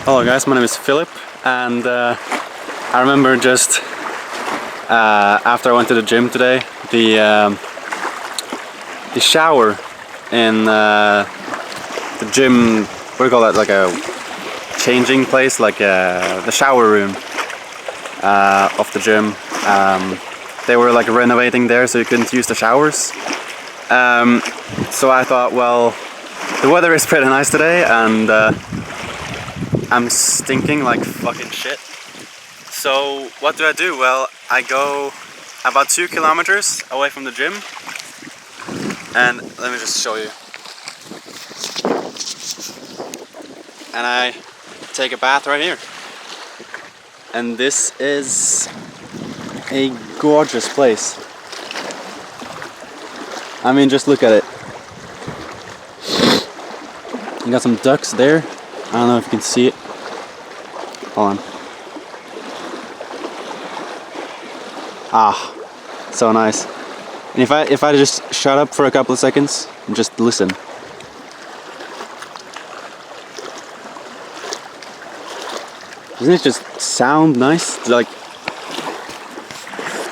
Hello guys, my name is Philip, and I remember just after I went to the gym today, the shower in the gym, what do you call that, like a changing place, like the shower room of the gym. They were like renovating there, so you couldn't use the showers. So I thought, well, the weather is pretty nice today, and I'm stinking like fucking shit. So what do? Well, I go about 2 kilometers away from the gym, and let me just show you. And I take a bath right here. And this is a gorgeous place. I mean, just look at it. You got some ducks there. I don't know if you can see it. Hold on. Ah, so nice. And if I just shut up for a couple of seconds and just listen. Doesn't it just sound nice? Like,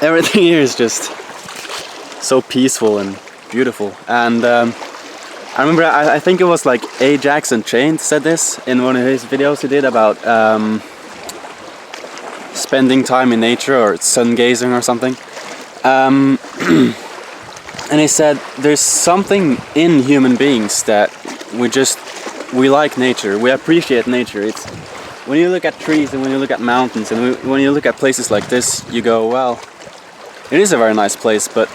everything here is just so peaceful and beautiful. And I remember, I think it was like Ajax and Chain said this in one of his videos he did about spending time in nature or sun gazing or something. And he said there's something in human beings that we like nature, we appreciate nature. It's when you look at trees and when you look at mountains and when you look at places like this, you go, well, it is a very nice place, but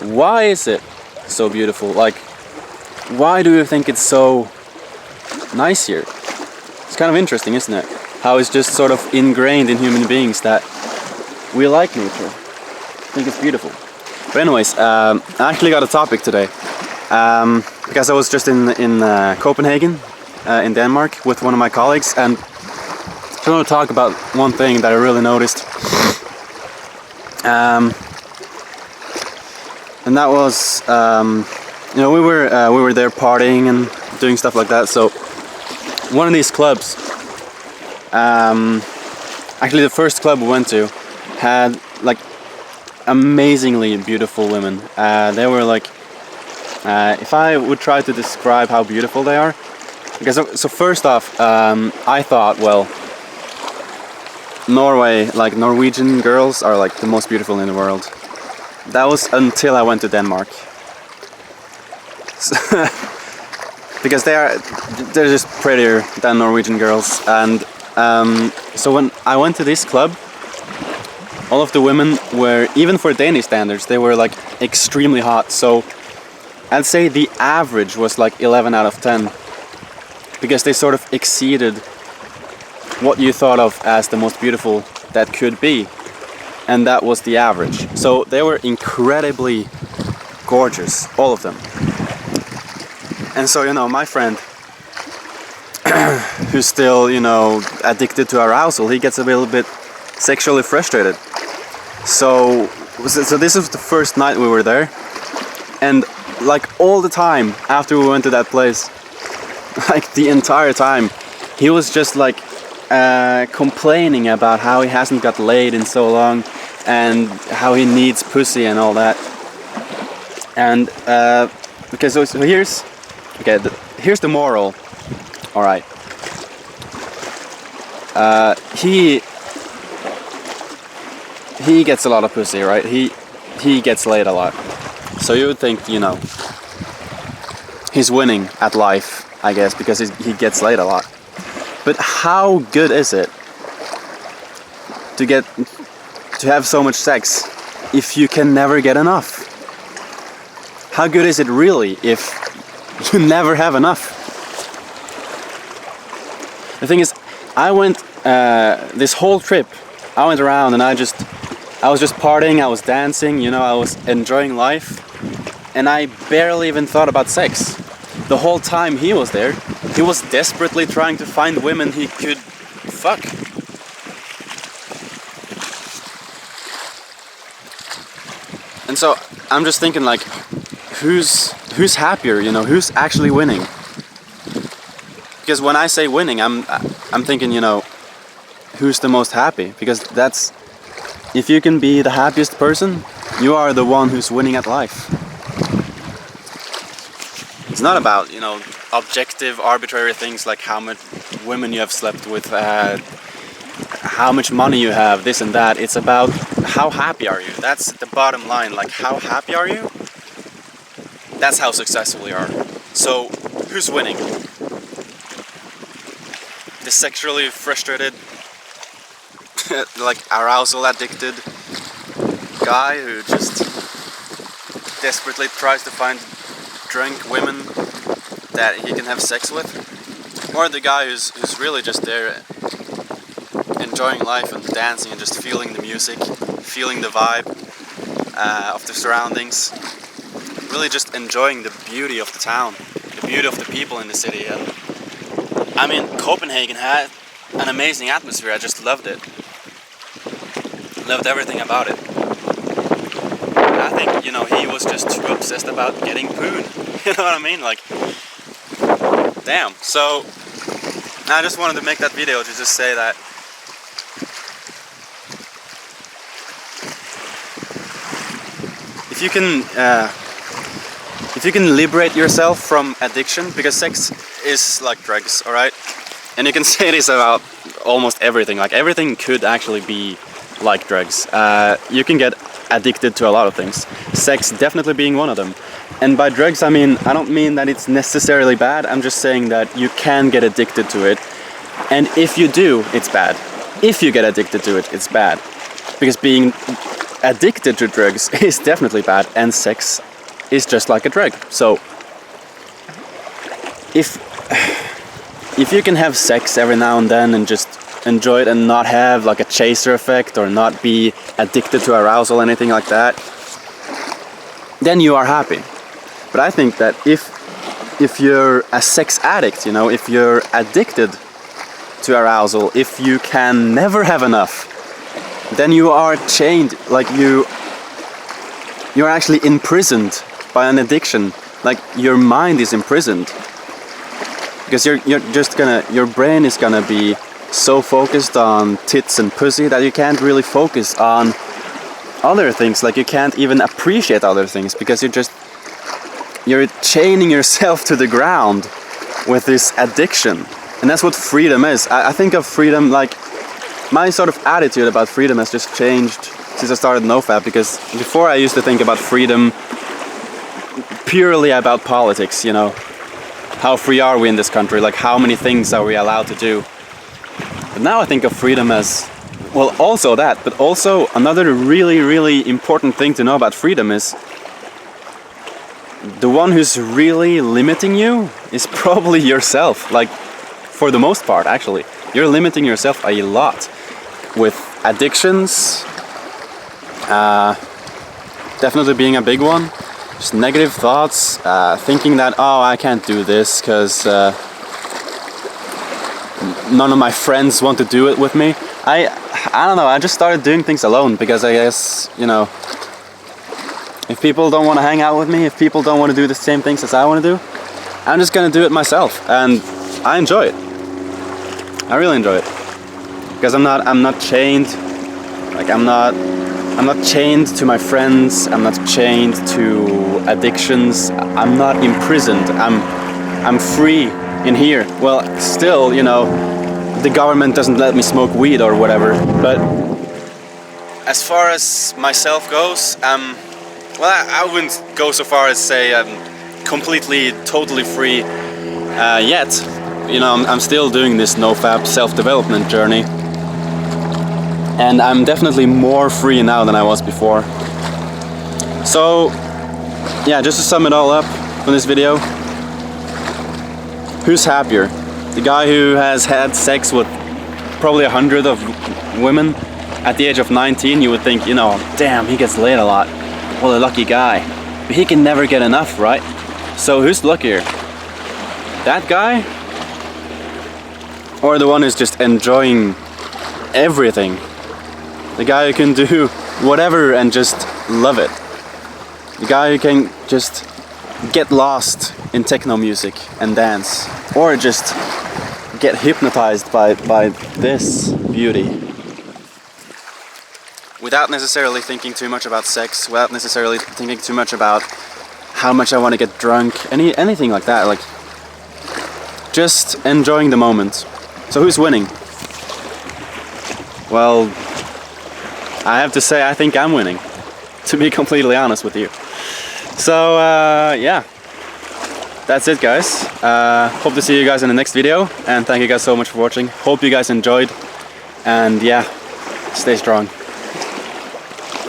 why is it so beautiful? Like, why do you think it's so nice here? It's kind of interesting, isn't it? How it's just sort of ingrained in human beings that we like nature. I think it's beautiful. But anyways, I actually got a topic today. Because I was just in Copenhagen, in Denmark, with one of my colleagues, and I want to talk about one thing that I really noticed. And that was, you know, we were there partying and doing stuff like that. So one of these clubs, actually the first club we went to, had like amazingly beautiful women. They were like, if I would try to describe how beautiful they are, because so first off, I thought, well, Norway, like Norwegian girls are like the most beautiful in the world. That was until I went to Denmark. Because they're just prettier than Norwegian girls. And so when I went to this club, all of the women were, even for Danish standards, they were like extremely hot. So I'd say the average was like 11 out of 10. Because they sort of exceeded what you thought of as the most beautiful that could be. And that was the average. So they were incredibly gorgeous, all of them. And so, you know, my friend, who's still, you know, addicted to arousal, he gets a little bit sexually frustrated. So this was the first night we were there. And like all the time after we went to that place, like the entire time, he was just like complaining about how he hasn't got laid in so long and how he needs pussy and all that. And okay, so here's the moral. All right, he gets a lot of pussy, right? He gets laid a lot. So you would think, you know, he's winning at life, I guess, because he gets laid a lot. But how good is it to have so much sex if you can never get enough? How good is it really if you never have enough? The thing is, I went this whole trip, I went around and I was just partying, I was dancing, you know, I was enjoying life, and I barely even thought about sex. The whole time he was there, he was desperately trying to find women he could fuck. And so I'm just thinking, like, who's happier, you know, who's actually winning? Because when I say winning, I'm thinking, you know, who's the most happy? Because that's, if you can be the happiest person, you are the one who's winning at life. It's not about, you know, objective, arbitrary things like how much women you have slept with, how much money you have, this and that. It's about how happy are you. That's the bottom line. Like, how happy are you? That's how successful you are. So, who's winning? The sexually frustrated, like arousal addicted guy who just desperately tries to find drunk women that he can have sex with, or the guy who's really just there enjoying life and dancing and just feeling the music, feeling the vibe of the surroundings, really just enjoying the beauty of the town, the beauty of the people in the city. And I mean, Copenhagen had an amazing atmosphere. I just loved it. Loved everything about it. I think, you know, he was just too obsessed about getting poon. You know what I mean? Like, damn. So, I just wanted to make that video to just say that if you can liberate yourself from addiction, because sex is like drugs, alright? And you can say this about almost everything. Like, everything could actually be like drugs. You can get addicted to a lot of things. Sex definitely being one of them. And by drugs, I don't mean that it's necessarily bad. I'm just saying that you can get addicted to it. And if you do, it's bad. If you get addicted to it, it's bad. Because being addicted to drugs is definitely bad, and sex is just like a drug. So if you can have sex every now and then and just enjoy it and not have like a chaser effect or not be addicted to arousal or anything like that, then you are happy. But I think that if you're a sex addict, you know, if you're addicted to arousal, if you can never have enough, then you are chained, like you're actually imprisoned by an addiction. Like, your mind is imprisoned. Because your brain is gonna be so focused on tits and pussy that you can't really focus on other things. Like, you can't even appreciate other things because you're chaining yourself to the ground with this addiction. And that's what freedom is. I think of freedom, like, my sort of attitude about freedom has just changed since I started NoFap, because before I used to think about freedom purely about politics, you know. How free are we in this country? Like, how many things are we allowed to do? But now I think of freedom as, well, also that, but also another really, really important thing to know about freedom is the one who's really limiting you is probably yourself. Like, for the most part, actually. You're limiting yourself a lot with addictions, definitely being a big one. Just negative thoughts, thinking that, oh, I can't do this because none of my friends want to do it with me. I don't know, I just started doing things alone because I guess, you know, if people don't want to hang out with me, if people don't want to do the same things as I want to do, I'm just gonna do it myself, and I enjoy it. I really enjoy it because I'm not chained. Like, I'm not chained to my friends. I'm not chained to addictions. I'm not imprisoned. I'm free in here. Well, still, you know, the government doesn't let me smoke weed or whatever. But as far as myself goes, well, I wouldn't go so far as say I'm completely, totally free yet. You know, I'm still doing this NoFap self-development journey. And I'm definitely more free now than I was before. So, yeah, just to sum it all up in this video. Who's happier? The guy who has had sex with probably 100 of women at the age of 19, you would think, you know, damn, he gets laid a lot. What a lucky guy. But he can never get enough, right? So who's luckier? That guy? Or the one who's just enjoying everything? The guy who can do whatever and just love it. The guy who can just get lost in techno music and dance. Or just get hypnotized by this beauty. Without necessarily thinking too much about sex, without necessarily thinking too much about how much I want to get drunk, anything like that. Like, just enjoying the moment. So who's winning? Well, I have to say I think I'm winning, to be completely honest with you. So yeah, that's it, guys. Hope to see you guys in the next video, and thank you guys so much for watching. Hope you guys enjoyed, and yeah, stay strong.